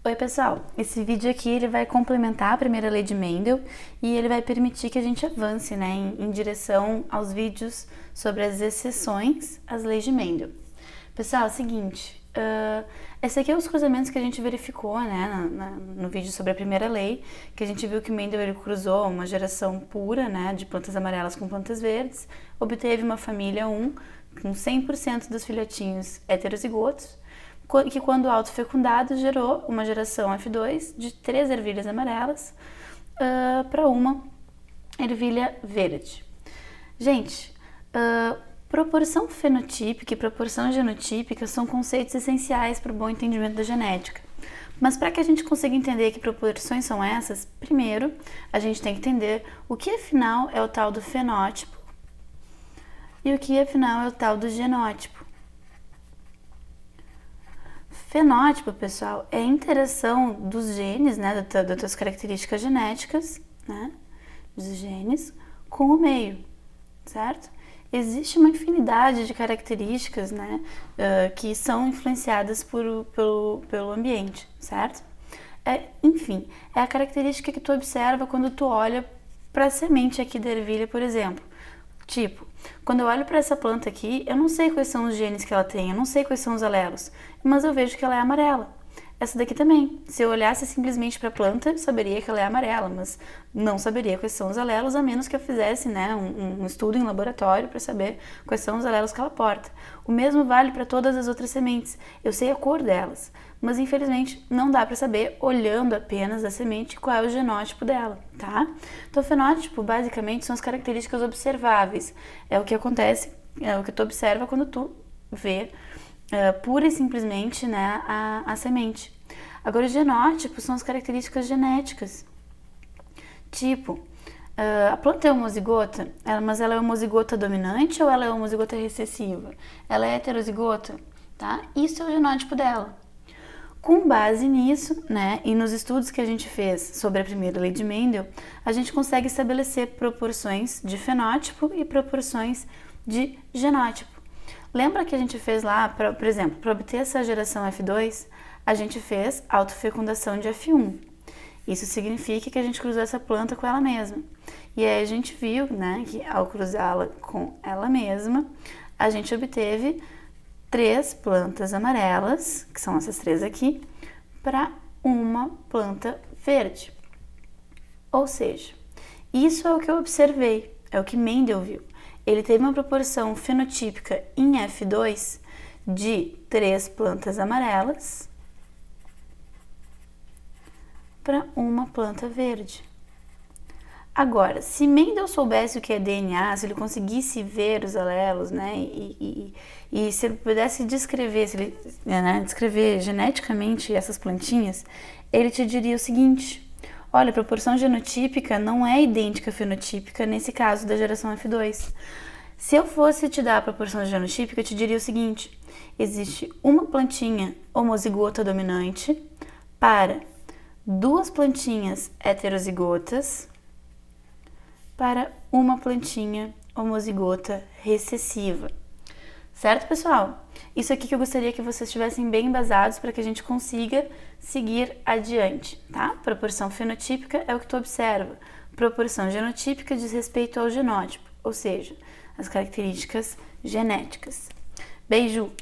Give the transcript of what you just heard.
Oi pessoal, esse vídeo aqui ele vai complementar a primeira lei de Mendel e ele vai permitir que a gente avance, né, em direção aos vídeos sobre as exceções às leis de Mendel. Pessoal, é o seguinte, esse aqui é os cruzamentos que a gente verificou, né, no vídeo sobre a primeira lei, que a gente viu que Mendel ele cruzou uma geração pura, né, de plantas amarelas com plantas verdes, obteve uma família 1 com 100% dos filhotinhos heterozigotos, que quando autofecundado gerou uma geração F2 de 3 ervilhas amarelas para uma ervilha verde. Gente, proporção fenotípica e proporção genotípica são conceitos essenciais para o bom entendimento da genética. Mas para que a gente consiga entender que proporções são essas, primeiro a gente tem que entender o que afinal é o tal do fenótipo e o que afinal é o tal do genótipo. Fenótipo, pessoal, é a interação dos genes, né, das suas características genéticas, né, dos genes, com o meio, certo? Existe uma infinidade de características, né, que são influenciadas pelo ambiente, certo? Enfim, é a característica que tu observa quando tu olha para a semente aqui da ervilha, por exemplo. Tipo, quando eu olho para essa planta aqui, eu não sei quais são os genes que ela tem, eu não sei quais são os alelos, mas eu vejo que ela é amarela. Essa daqui também. Se eu olhasse simplesmente para a planta, eu saberia que ela é amarela, mas não saberia quais são os alelos, a menos que eu fizesse, né, um estudo em laboratório para saber quais são os alelos que ela porta. O mesmo vale para todas as outras sementes. Eu sei a cor delas, mas infelizmente não dá para saber, olhando apenas a semente, qual é o genótipo dela, tá? Então, o fenótipo, basicamente, são as características observáveis. É o que acontece, é o que tu observa quando tu vê pura e simplesmente, né, a semente. Agora, o genótipo são as características genéticas. Tipo, a planta é homozigota, mas ela é homozigota dominante ou ela é homozigota recessiva? Ela é heterozigota, tá? Isso é o genótipo dela. Com base nisso, né, e nos estudos que a gente fez sobre a primeira lei de Mendel, a gente consegue estabelecer proporções de fenótipo e proporções de genótipo. Lembra que a gente fez lá, por exemplo, para obter essa geração F2, a gente fez autofecundação de F1. Isso significa que a gente cruzou essa planta com ela mesma. E aí a gente viu, né, que ao cruzá-la com ela mesma, a gente obteve 3 plantas amarelas, que são essas 3 aqui, para uma planta verde. Ou seja, isso é o que eu observei, é o que Mendel viu. Ele teve uma proporção fenotípica em F2 de 3 plantas amarelas para uma planta verde. Agora, se Mendel soubesse o que é DNA, se ele conseguisse ver os alelos, né, e se ele pudesse descrever, descrever geneticamente essas plantinhas, ele te diria o seguinte: olha, a proporção genotípica não é idêntica à fenotípica nesse caso da geração F2. Se eu fosse te dar a proporção genotípica, eu te diria o seguinte: existe uma plantinha homozigota dominante para 2 plantinhas heterozigotas para uma plantinha homozigota recessiva. Certo, pessoal? Isso aqui que eu gostaria que vocês estivessem bem embasados para que a gente consiga seguir adiante, tá? Proporção fenotípica é o que tu observa. Proporção genotípica diz respeito ao genótipo, ou seja, as características genéticas. Beijo!